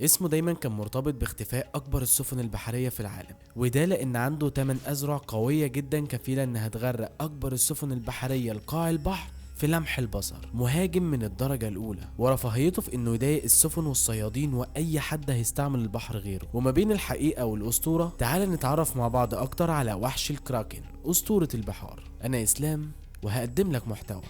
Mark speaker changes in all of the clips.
Speaker 1: اسمه دايما كان مرتبط باختفاء أكبر السفن البحرية في العالم، وده لأن عنده 8 أذرع قوية جدا كفيلة إنها تغرق أكبر السفن البحرية لقاع البحر في لمح البصر. مهاجم من الدرجة الأولى، ورفاهيته في إنه يضايق السفن والصيادين وأي حد هيستعمل البحر غيره. وما بين الحقيقة والأسطورة، تعال نتعرف مع بعض أكتر على وحش الكراكن، أسطورة البحار. أنا إسلام وهقدم لك محتوى.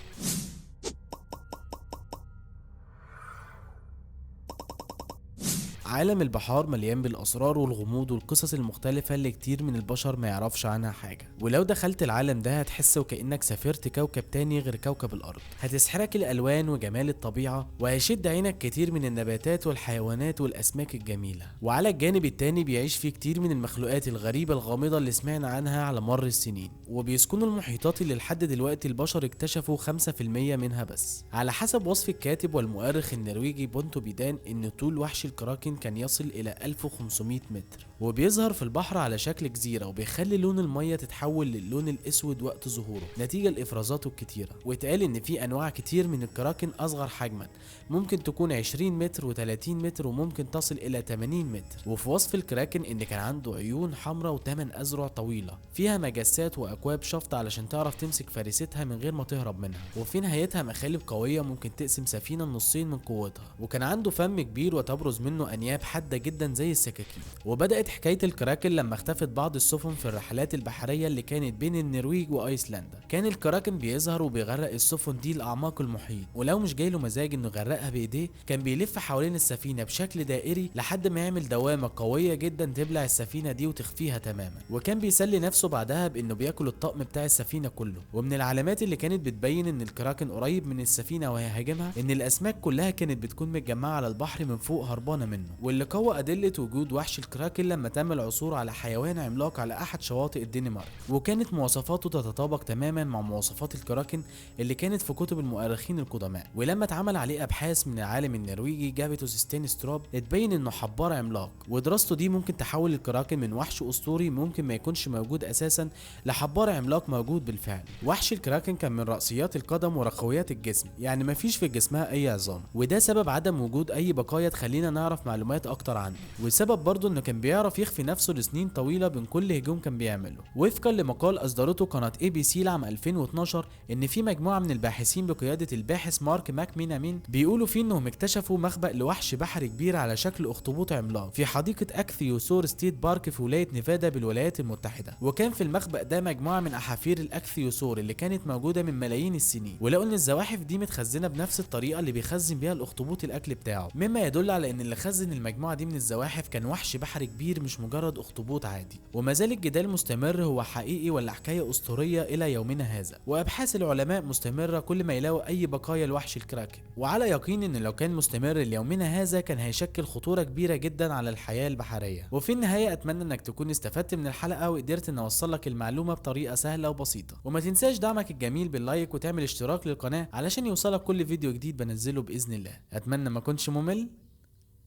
Speaker 1: عالم البحار مليان بالاسرار والغموض والقصص المختلفه اللي كتير من البشر ما يعرفش عنها حاجه. ولو دخلت العالم ده هتحس وكانك سافرت كوكب تاني غير كوكب الارض. هتسحرك الالوان وجمال الطبيعه، وهيشد عينك كتير من النباتات والحيوانات والاسماك الجميله. وعلى الجانب التاني بيعيش فيه كتير من المخلوقات الغريبه الغامضه اللي سمعنا عنها على مر السنين، وبيسكنوا المحيطات اللي لحد دلوقتي البشر اكتشفوا 5% منها بس. على حسب وصف الكاتب والمؤرخ النرويجي بونتو بيدان، ان طول وحش الكراكن كان يصل إلى 1500 متر، وبيظهر في البحر على شكل جزيرة، وبيخلي لون المية تتحول للون الأسود وقت ظهوره نتيجة لإفرازاته الكتيرة. واتقال إن في أنواع كتير من الكراكن أصغر حجما، ممكن تكون 20 متر و30 متر، وممكن تصل إلى 80 متر. وفي وصف الكراكن إن كان عنده عيون حمراء و8 أذرع طويلة فيها مجسات وأكواب شفط علشان تعرف تمسك فريستها من غير ما تهرب منها. وفي نهايتها مخالب قوية ممكن تقسم سفينة نصين من قوتها. وكان عنده فم كبير وتبرز منه أنياب حادة جدا زي السكاكين. وبدأت حكاية الكراكن لما اختفت بعض السفن في الرحلات البحرية اللي كانت بين النرويج وأيسلندا. كان الكراكن بيظهر وبيغرق السفن دي لأعماق المحيط، ولو مش جايله مزاج إنه يغرقها بإيديه كان بيلف حوالين السفينة بشكل دائري لحد ما يعمل دوامة قوية جدا تبلع السفينة دي وتخفيها تماما. وكان بيسلي نفسه بعدها بإنه بياكل الطقم بتاع السفينة كله. ومن العلامات اللي كانت بتبين إن الكراكن قريب من السفينة وهيهاجمها، إن الأسماك كلها كانت بتكون متجمعة على البحر من فوق هربانة منه. واللي قوى أدلة وجود وحش الكراكن لما تم العثور على حيوان عملاق على أحد شواطئ الدنمارك، وكانت مواصفاته تتطابق تماما مع مواصفات الكراكن اللي كانت في كتب المؤرخين القدماء. ولما اتعمل عليه أبحاث من العالم النرويجي جابيتوس ستينستروب، اتبين إنه حبار عملاق. ودراسته دي ممكن تحول الكراكن من وحش أسطوري ممكن ما يكونش موجود أساسا لحبار عملاق موجود بالفعل. وحش الكراكن كان من رأسيات القدم ورقويات الجسم، يعني مفيش في جسمها أي عظام، وده سبب عدم وجود أي بقايا تخلينا نعرف معلومات أكتر عنه. والسبب برضه إنه كان بيعرف يخفي نفسه لسنين طويلة بين كل هجوم كان بيعمله. وفقا لمقال أصدرته قناة ABC لعام 2012، إن في مجموعة من الباحثين بقيادة الباحث مارك ماكمينامين بيقولوا فيه إنهم اكتشفوا مخبأ لوحش بحري كبير على شكل أخطبوط عملاق في حديقة أكثيوسور ستيت بارك في ولاية نيفادا بالولايات المتحدة. وكان في المخبأ ده مجموعة من أحافير الأكثيوسور اللي كانت موجودة من ملايين السنين، ولقوا إن الزواحف دي متخزنة بنفس الطريقة اللي بيخزن بيها الأخطبوط الأكل بتاعه، مما يدل على إن اللي خزن المجموعة دي من الزواحف كان وحش بحري كبير مش مجرد أخطبوط عادي. وما زال الجدال مستمر، هو حقيقي ولا حكاية أسطورية إلى يومنا هذا. وأبحاث العلماء مستمرة كل ما يلاقوا أي بقايا لوحش الكراكن، وعلى يقين إن لو كان مستمر ليومنا هذا كان هيشكل خطورة كبيرة جدا على الحياة البحرية. وفي النهاية أتمنى إنك تكون استفدت من الحلقة وقدرت إن أوصلك المعلومة بطريقة سهلة وبسيطة. وما تنساش دعمك الجميل باللايك وتعمل اشتراك للقناة علشان يوصلك كل فيديو جديد بنزله بإذن الله. أتمنى ما كنتش ممل.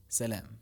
Speaker 1: سلام.